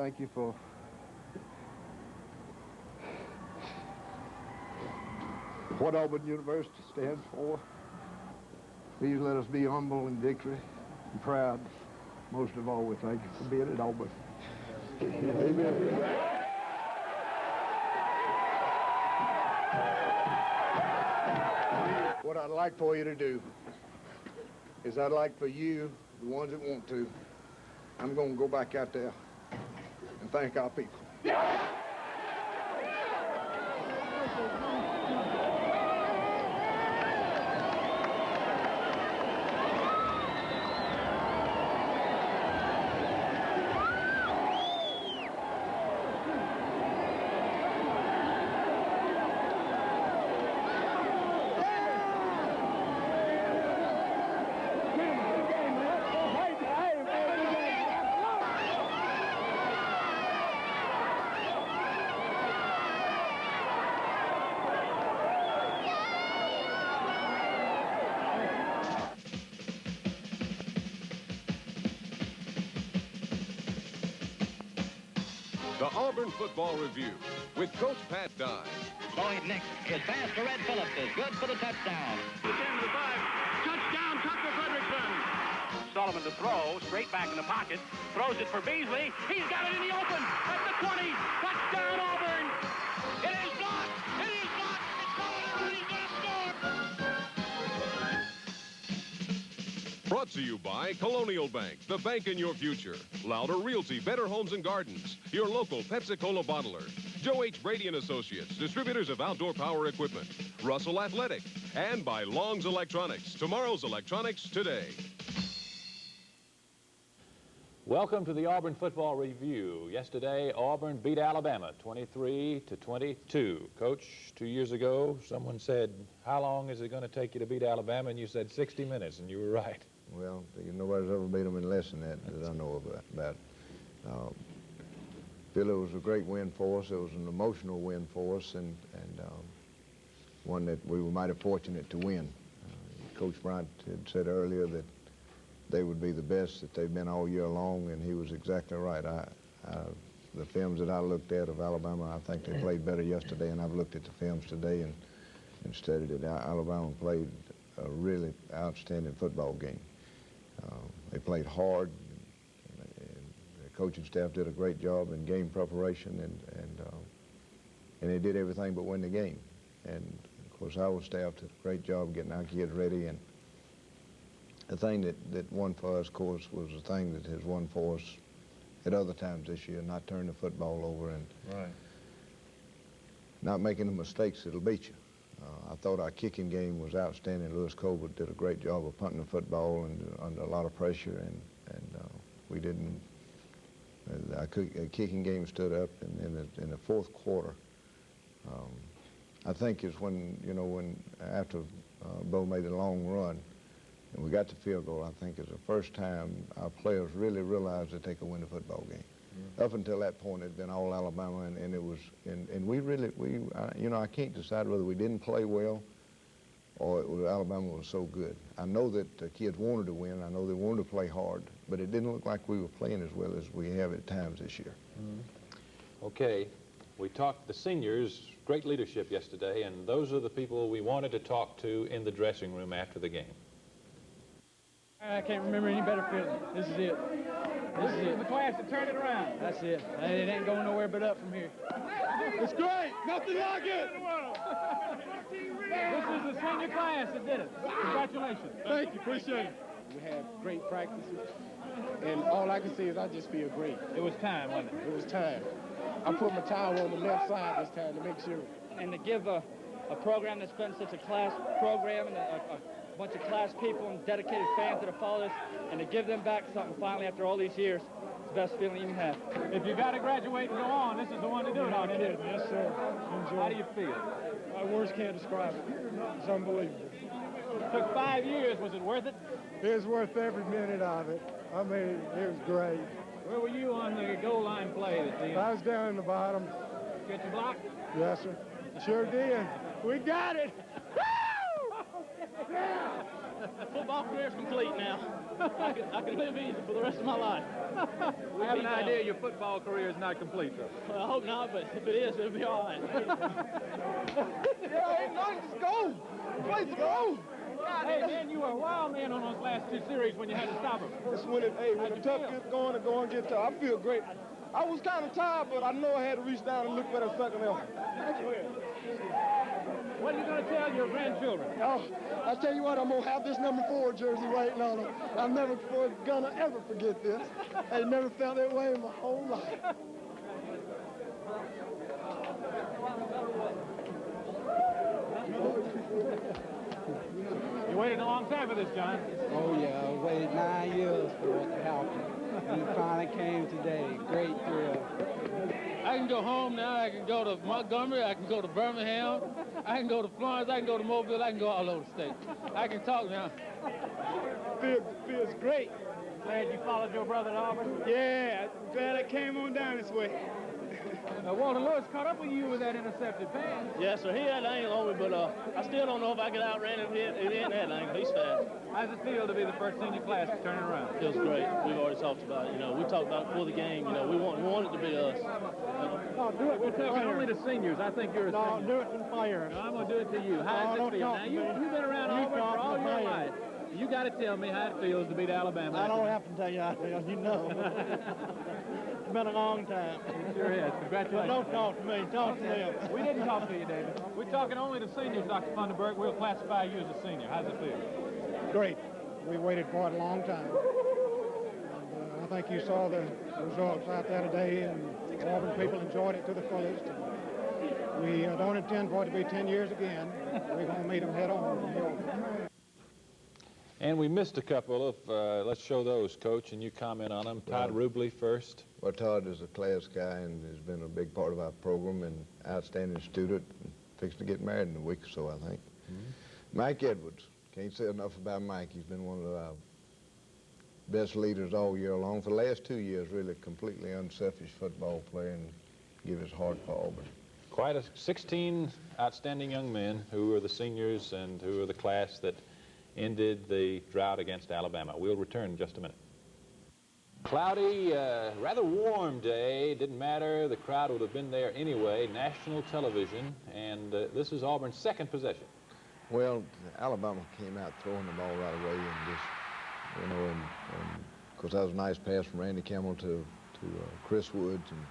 thank you for what Auburn University stands for. Please let us be humble in victory and proud. Most of all, we thank you for being at Auburn. Amen. What I'd like for you to do is I'd like for you, the ones that want to, I'm going to go back out there and thank our people. The Auburn Football Review with Coach Pat Dye. Going next is pass to Red Phillips is good for the touchdown. The 10 to the 5. Touchdown, Tucker Frederickson. Sullivan to throw, straight back in the pocket. Throws it for Beasley. He's got it in the open at the 20. Touchdown, Auburn. It is not. It is not. It's Auburn. He's going to score. Brought to you by Colonial Bank, the bank in your future. Louder Realty, Better Homes and Gardens, your local Pepsi-Cola bottler. Joe H. Brady & Associates, distributors of outdoor power equipment. Russell Athletic, and by Long's Electronics, tomorrow's electronics today. Welcome to the Auburn Football Review. Yesterday, Auburn beat Alabama 23-22. Coach, 2 years ago, someone said, how long is it going to take you to beat Alabama? And you said 60 minutes, and you were right. Well, nobody's ever beat them in less than that I know about. Feel it was a great win for us. It was an emotional win for us, and one that we were mighty fortunate to win. Coach Bryant had said earlier that they would be the best that they've been all year long, and he was exactly right. The films that I looked at of Alabama, I think they played better yesterday, and I've looked at the films today and studied it. Alabama played a really outstanding football game. They played hard, and the coaching staff did a great job in game preparation, and they did everything but win the game. And of course, our staff did a great job getting our kids ready. And the thing that won for us, of course, was the thing that has won for us at other times this year: not turning the football over and not making the mistakes that'll beat you. I thought our kicking game was outstanding. Lewis Colbert did a great job of punting the football and under a lot of pressure, and we didn't. Our kicking game stood up in the fourth quarter. I think is when after Bo made the long run and we got the field goal, I think is the first time our players really realized that they could win the football game. Up until that point, it had been all Alabama, and it was, and we I can't decide whether we didn't play well or Alabama was so good. I know that the kids wanted to win. I know they wanted to play hard, but it didn't look like we were playing as well as we have at times this year. Okay, we talked the seniors, great leadership yesterday, and those are the people we wanted to talk to in the dressing room after the game. I can't remember any better feeling. This is it. This is the class to turn it around. That's it. It ain't going nowhere but up from here. It's great. Nothing like it. This is the senior class that did it. Congratulations. Thank you. Appreciate it. We had great practices, and all I can say is I just feel great. It was time, wasn't it? It was time. I put my towel on the left side this time to make sure. And to give a program that's been such a class program and a bunch of class people and dedicated fans that have followed us, and to give them back something finally after all these years, it's the best feeling you can have. If you got to graduate and go on, this is the one to do it on, isn't it? Yes, sir. Enjoy. How do you feel? My words can't describe it. It's unbelievable. It took 5 years. Was it worth it? It was worth every minute of it. I mean, it was great. Where were you on the goal line play at the end? I was down in the bottom. Get your block? Yes, sir. Sure did. We got it. Football football career is complete now. I can live easy for the rest of my life. I have an idea your football career is not complete, though. Well, I hope not, but if it is, it'll be all right. Yeah, ain't nothing. Just go. Place to go. Hey, man, you were a wild man on those last 2 series when you had to stop him. It's when when the tough gets going, the going gets tough. I feel great. I was kind of tired, but I know I had to reach down and look for that second help. What are you going to tell your grandchildren? Oh, I tell you what, I'm gonna have this number 4 jersey waiting on them. I'm never gonna ever forget this. I never felt that way in my whole life. You waited a long time for this, John. Oh, yeah, I waited 9 years for it to happen. And it finally came today. Great thrill. I can go home now. I can go to Montgomery. I can go to Birmingham. I can go to Florence. I can go to Mobile. I can go all over the state. I can talk now. Feels great. Glad you followed your brother to Auburn. Yeah, glad I came on down this way. Walter Lewis caught up with you with that intercepted pass. Yes, sir. He had an angle on me, but I still don't know if I could outrun him. He ain't that angle. He's fast. How's it feel to be the first senior class to turn it around? Feels great. We've already talked about it. You know, we talked about it before the game. You know, we want it to be us. No, do it. We're talking only to seniors. I think you're a senior. No, do it in fire. No, I'm going to do it to you. How does it feel? Now, you've been around Auburn for all your life. You got to tell me how it feels to beat Alabama. I don't have to tell you how it feels. You know. It's been a long time. It sure is. Congratulations. Don't talk to me. Talk to them. We didn't talk to you, David. We're talking only to seniors, Dr. Funderburg. We'll classify you as a senior. How's it feel? Great. We waited for it a long time. And, I think you saw the results out there today, and Auburn people enjoyed it to the fullest. We don't intend for it to be 10 years again. We're going to meet them head on. And we missed a couple of, let's show those, Coach, and you comment on them. Todd Rubley first. Well, Todd is a class guy and has been a big part of our program and outstanding student. Fixing to get married in a week or so, I think. Mike Edwards. Can't say enough about Mike. He's been one of our best leaders all year long. For the last 2 years, really completely unselfish football player and give his heart for Auburn. Quite a 16 outstanding young men who are the seniors and who are the class that ended the drought against Alabama. We'll return in just a minute. Cloudy, rather warm day. Didn't matter. The crowd would have been there anyway. National television, and this is Auburn's second possession. Well, Alabama came out throwing the ball right away and just, you know, and of course that was a nice pass from Randy Campbell to Chris Woods, and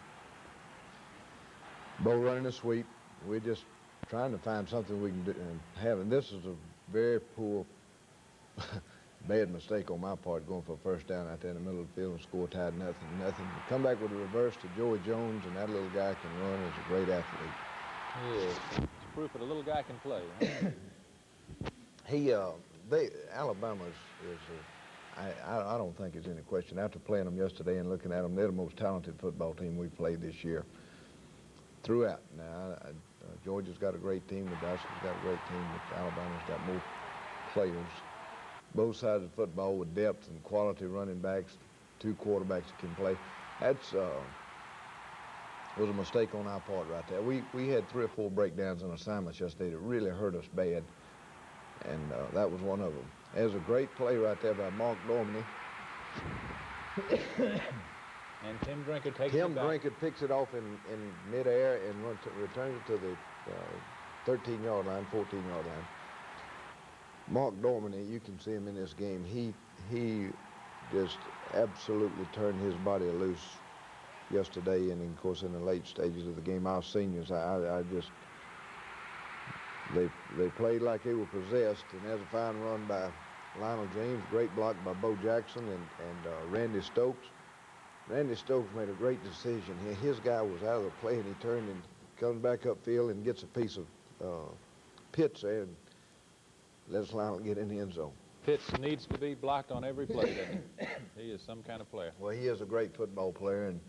Bo running a sweep. We're just trying to find something we can do and have, and this is a very poor bad mistake on my part, going for a first down out there in the middle of the field and score tied nothing. Come back with a reverse to Joey Jones, and that little guy can run. He's a great athlete. He is. It's proof that a little guy can play. Huh? Alabama is I don't think there's any question. After playing them yesterday and looking at them, they're the most talented football team we've played this year throughout. Now, Georgia's got a great team, Nebraska's got a great team, but Alabama's got more players. Both sides of football with depth and quality running backs, 2 quarterbacks that can play. That's was a mistake on our part right there. We had 3 or 4 breakdowns on assignments yesterday that really hurt us bad, and that was one of them. There's a great play right there by Mark Dorminey. And Tim Drinkard takes Tim it back. Drinkard picks it off in midair and returns it to the 13-yard line, 14-yard line. Mark Dorminey, you can see him in this game. He just absolutely turned his body loose yesterday, and of course in the late stages of the game, our seniors, they played like they were possessed, and there's a fine run by Lionel James, great block by Bo Jackson and Randy Stokes. Randy Stokes made a great decision. His guy was out of the play, and he turned and comes back upfield and gets a piece of Pitts there and lets Lionel get in the end zone. Pitts needs to be blocked on every play, doesn't he? He is some kind of player. Well, he is a great football player, and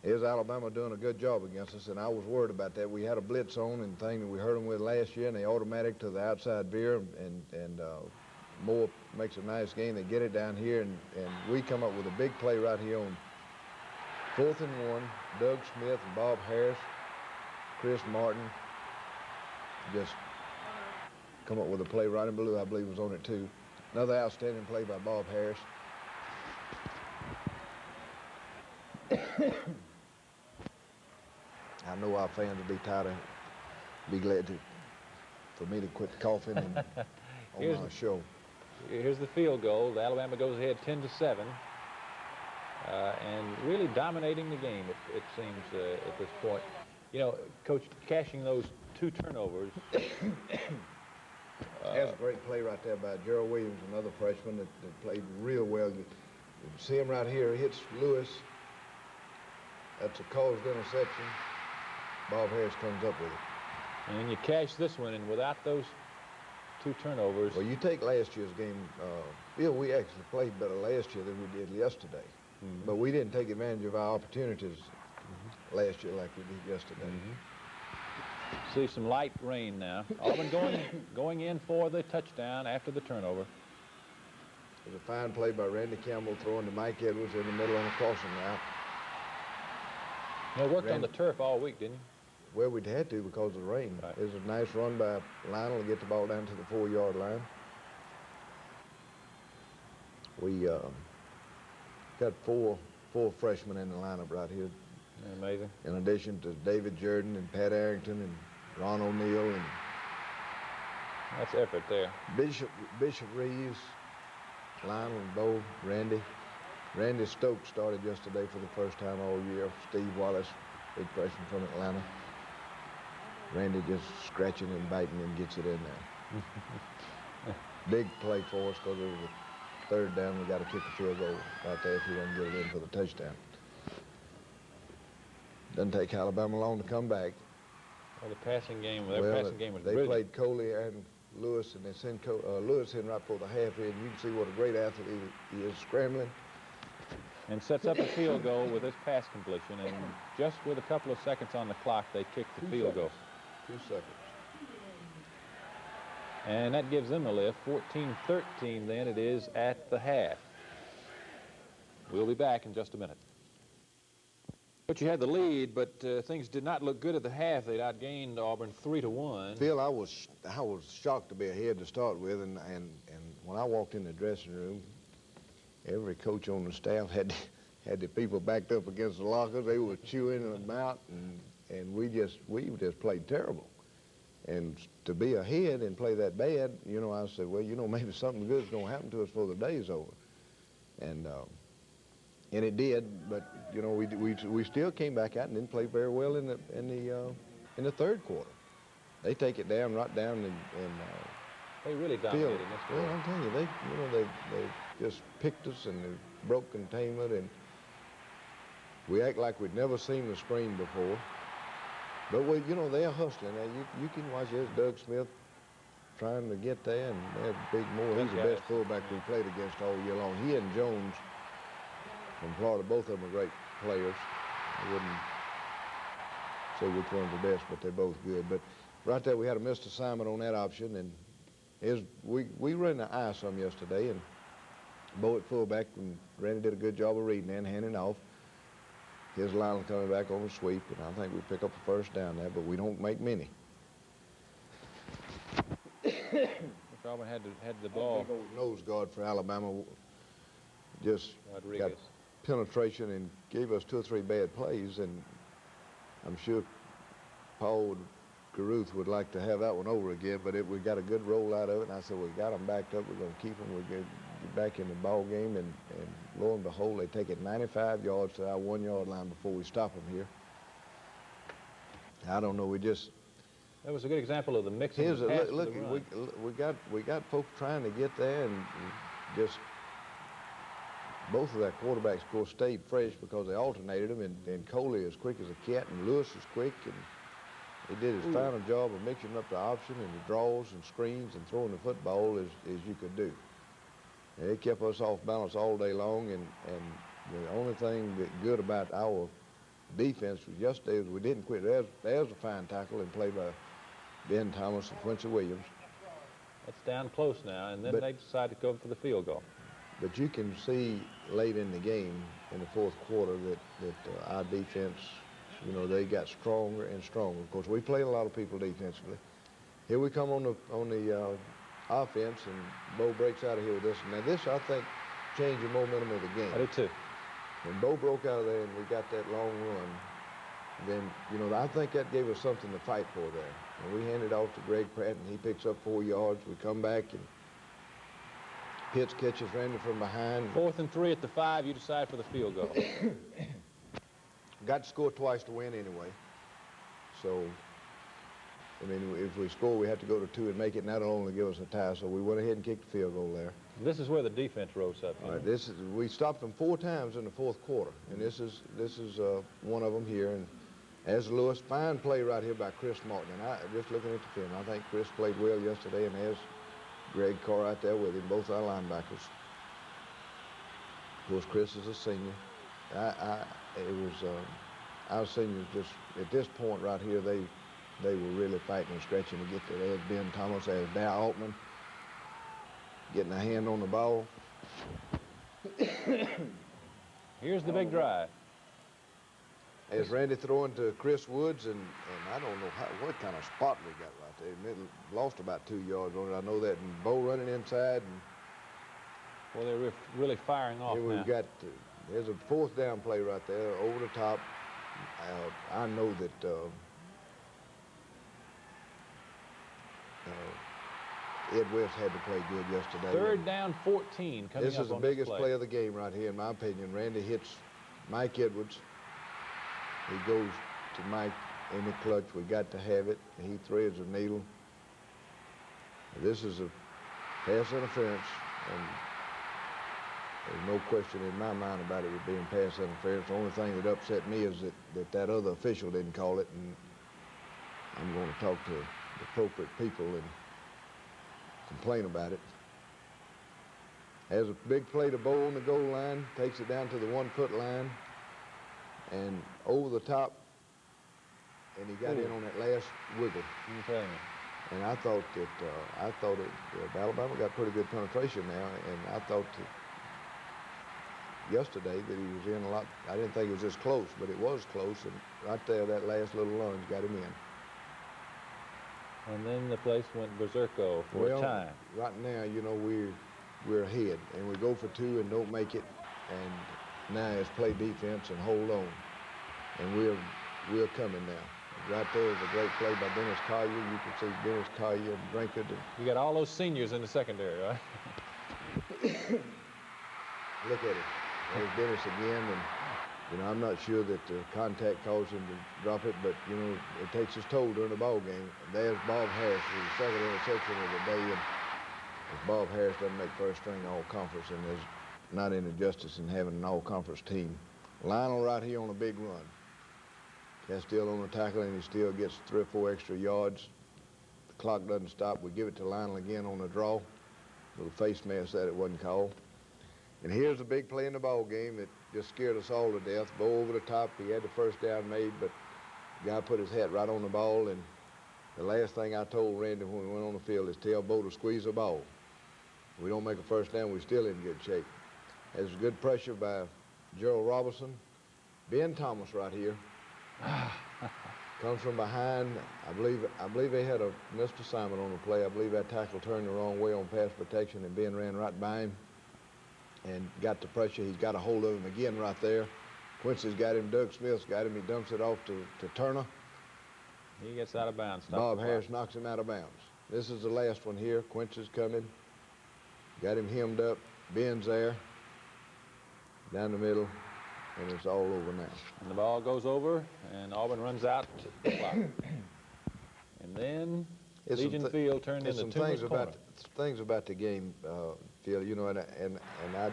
here's Alabama doing a good job against us, and I was worried about that. We had a blitz on and thing that we hurt them with last year, and they automatic to the outside veer, and Moore makes a nice gain. They get it down here, and we come up with a big play right here on 4th and 1. Doug Smith and Bob Harris, Chris Martin just come up with a play right in blue, I believe was on it too. Another outstanding play by Bob Harris. I know our fans will be tired of, be glad for me to quit coughing and on our show. Here's the field goal. Alabama goes ahead 10-7, and really dominating the game, it seems, at this point. You know, Coach, cashing those 2 turnovers. That's a great play right there by Gerald Williams, another freshman that played real well. You see him right here. He hits Lewis. That's a caused interception. Bob Harris comes up with it. And you cash this one, and without those 2 turnovers. Well, you take last year's game. Bill, we actually played better last year than we did yesterday. But we didn't take advantage of our opportunities last year like we did yesterday. See some light rain now. Auburn going in for the touchdown after the turnover. There's a fine play by Randy Campbell throwing to Mike Edwards in the middle on a crossing route. You know, worked on the turf all week, didn't you? Well, we'd had to because of the rain. Right. There's a nice run by Lionel to get the ball down to the 4-yard line. We got four freshmen in the lineup right here. Amazing. In addition to David Jordan and Pat Arrington and Ron O'Neill and that's effort there. Bishop Reeves, Lionel and Bo, Randy. Randy Stokes started yesterday for the first time all year. Steve Wallace, big freshman from Atlanta. Randy just scratching and biting and gets it in there. Big play for us because it was a 3rd down. We got to kick a field goal right there if we want to get it in for the touchdown. Doesn't take Alabama long to come back. Well, the passing game, their passing game was they brilliant. played Coley and Lewis, and they sent Lewis in right before the half in. You can see what a great athlete he is, scrambling. And sets up a field goal with his pass completion, and just with a couple of seconds on the clock, they kick the field goal. 2 seconds. And that gives them a lift. 14-13 then it is at the half. We'll be back in just a minute. But you had the lead, but things did not look good at the half. They'd outgained Auburn 3-1. Phil, I was shocked to be ahead to start with, and when I walked in the dressing room, every coach on the staff had the people backed up against the lockers. They were chewing them out, and we just played terrible. And to be ahead and play that bad, you know, I said, well, you know, maybe something good's going to happen to us before the day's over. And it did, but you know, we still came back out and didn't play very well in the 3rd quarter. They take it down right down and they really dominated in this well, I'm telling you, they just picked us and they broke containment, and we act like we'd never seen the screen before. But we, you know, they're hustling. Now you can watch this. Doug Smith trying to get there, and they have Big Moore. He's the best fullback we played against all year long. He and Jones from Florida, both of them are great players. I wouldn't say which one's the best, but they're both good. But right there, we had a missed assignment on that option, and we ran the eye some yesterday, and Bo at fullback, and Randy did a good job of reading and handing off. His line coming back on a sweep, and I think we pick up a 1st down there, but we don't make many. Auburn had the ball. Big old nose guard for Alabama just got penetration and gave us 2 or 3 bad plays, and I'm sure Paul Caruth would like to have that one over again, but we got a good roll out of it, and I said, we got them backed up, we're going to keep them, we're going to get back in the ball game, and lo and behold, they take it 95 yards to our 1-yard line before we stop them here. I don't know, That was a good example of the mixing of the pass look, to the run. we got folks trying to get there, and just both of their quarterbacks, of course, stayed fresh because they alternated them, and Coley is quick as a cat, and Lewis is quick, and he did his final job of mixing up the option and the draws and screens and throwing the football as you could do. And it kept us off balance all day long, and the only thing good about our defense was yesterday is we didn't quit. There's a fine tackle and play by Ben Thomas and Quincy Williams. It's down close now, and then they decide to go for the field goal. But you can see late in the game, in the 4th quarter, that our defense, you know, they got stronger and stronger. Of course, we played a lot of people defensively. Here we come on the offense, and Bo breaks out of here with this. Now this, I think, changed the momentum of the game. I do too. When Bo broke out of there and we got that long run, then, you know, I think that gave us something to fight for there. And we handed off to Greg Pratt, and he picks up 4 yards. We come back, and Pitts catches Randy from behind. 4th and 3 at the 5, you decide for the field goal. Got to score twice to win anyway. So, I mean, if we score, we have to go to 2 and make it, and that'll only give us a tie. So we went ahead and kicked the field goal there. This is where the defense rose up. All right, we stopped them 4 times in the 4th quarter, and this is one of them here. And as Lewis, fine play right here by Chris Martin. And I just looking at the film, I think Chris played well yesterday, and there's Greg Carr right there with him, both our linebackers. Of course, Chris is a senior. Our seniors just at this point right here, they were really fighting and scratching to get there. There's Ben Thomas, there's Dow Altman getting a hand on the ball. Here's the big drive. As Randy throwing to Chris Woods, and I don't know what kind of spot we got right there. It lost about 2 yards on it. I know that. And Bo running inside. And well, they're really firing off here now. we've got, there's a 4th down play right there over the top. I know that Ed West had to play good yesterday. 3rd down 14 coming This up is the on biggest this play of the game right here, in my opinion. Randy hits Mike Edwards. He goes to Mike in the clutch. We got to have it. He threads a needle. This is a pass interference, and there's no question in my mind about it being pass interference. The only thing that upset me is that other official didn't call it, and I'm going to talk to the appropriate people and complain about it. Has a big play to Bo on the goal line, takes it down to the 1-foot line, and over the top, and he got in on that last wiggle. Okay. And I thought that Alabama got pretty good penetration now, and I thought that yesterday that he was in a lot. I didn't think it was this close, but it was close, and right there, that last little lunge got him in. And then the place went berserko for a time. Right now, you know, we're ahead, and we go for 2 and don't make it, and now it's play defense and hold on, and we're coming now. Right there is a great play by Dennis Collier. You can see Dennis Collier and Drinkard. You got all those seniors in the secondary, right? Look at it. There's Dennis again, and you know, I'm not sure that the contact caused him to drop it, but you know, it takes its toll during the ball game. There's Bob Harris with the 2nd interception of the day, and if Bob Harris doesn't make first string all-conference, and there's not any justice in having an all-conference team. Lionel right here on a big run. Castile on the tackle, and he still gets 3 or 4 extra yards. The clock doesn't stop. We give it to Lionel again on the draw. Little face mask that it wasn't called. And here's a big play in the ball game that just scared us all to death. Bo over the top. He had the first down made, but the guy put his hat right on the ball. And the last thing I told Randy when we went on the field is tell Bo to squeeze the ball. If we don't make a first down, we're still in good shape. There's good pressure by Gerald Robinson. Ben Thomas right here. Comes from behind. I believe they had a missed assignment on the play. I believe that tackle turned the wrong way on pass protection, and Ben ran right by him and got the pressure. He's got a hold of him again right there. Quincy's got him. Doug Smith's got him. He dumps it off to Turner. He gets out of bounds. Bob Harris knocks him out of bounds. This is the last one here. Quincy's coming. Got him hemmed up. Ben's there. Down the middle. And it's all over now. And the ball goes over, and Auburn runs out the clock. And then Legion Field turned into Toomer's Corner. Things about the game, Phil. You know, and I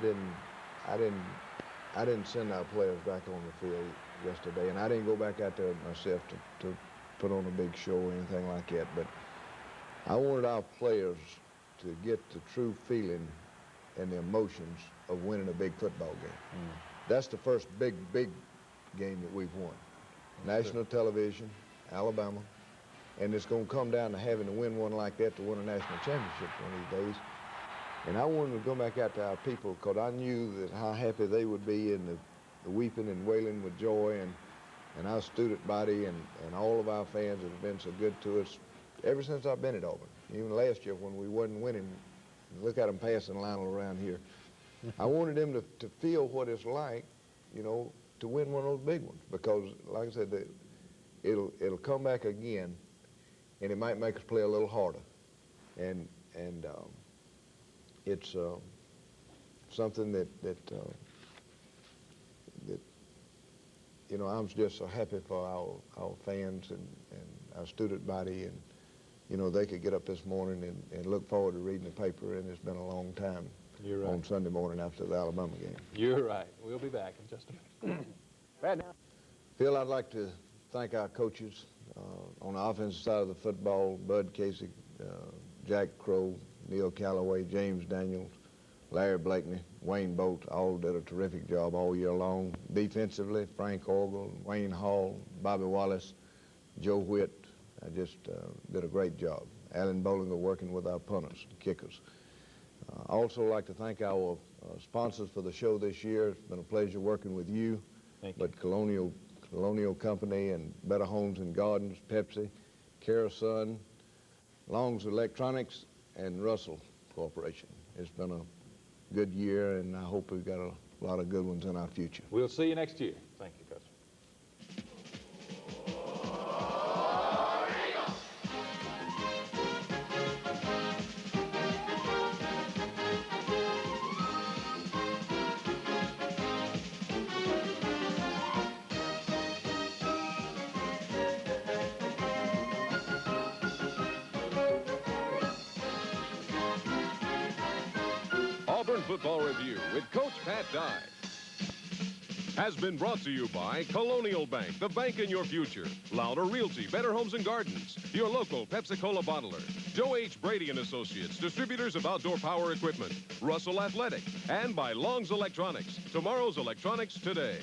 didn't send our players back on the field yesterday, and I didn't go back out there myself to put on a big show or anything like that. But I wanted our players to get the true feeling and the emotions of winning a big football game. That's the first big game that we've won. National television, Alabama, and it's going to come down to having to win one like that to win a national championship one of these days. And I wanted to go back out to our people because I knew that how happy they would be and the weeping and wailing with joy, and our student body and all of our fans that have been so good to us ever since I've been at Auburn. even last year when we wasn't winning. Look at them passing Lionel around here. I wanted them to feel what it's like, you know, to win one of those big ones, because, like I said, it'll come back again, and it might make us play a little harder. And it's something that you know, I'm just so happy for our fans and our student body, and you know, they could get up this morning and look forward to reading the paper, and it's been a long time. You're right. On Sunday morning after the Alabama game. You're right. We'll be back in just a minute. Brad, now. Phil, I'd like to thank our coaches on the offensive side of the football: Bud Casey, Jack Crow, Neil Calloway, James Daniels, Larry Blakeney, Wayne Bolt. All did a terrific job all year long. Defensively, Frank Orgel, Wayne Hall, Bobby Wallace, Joe Whitt just did a great job. Alan Bollinger working with our punters, kickers. Also like to thank our sponsors for the show this year. It's been a pleasure working with you. Thank you. But Colonial Company and Better Homes and Gardens, Pepsi, Sun, Long's Electronics, and Russell Corporation. It's been a good year, and I hope we've got a lot of good ones in our future. We'll see you next year. Thank you, Coach. Auburn Football Review with Coach Pat Dye has been brought to you by Colonial Bank, the bank in your future. Lauder Realty, Better Homes and Gardens, your local Pepsi-Cola bottler. Joe H. Brady and Associates, distributors of outdoor power equipment. Russell Athletic, and by Long's Electronics, tomorrow's electronics today.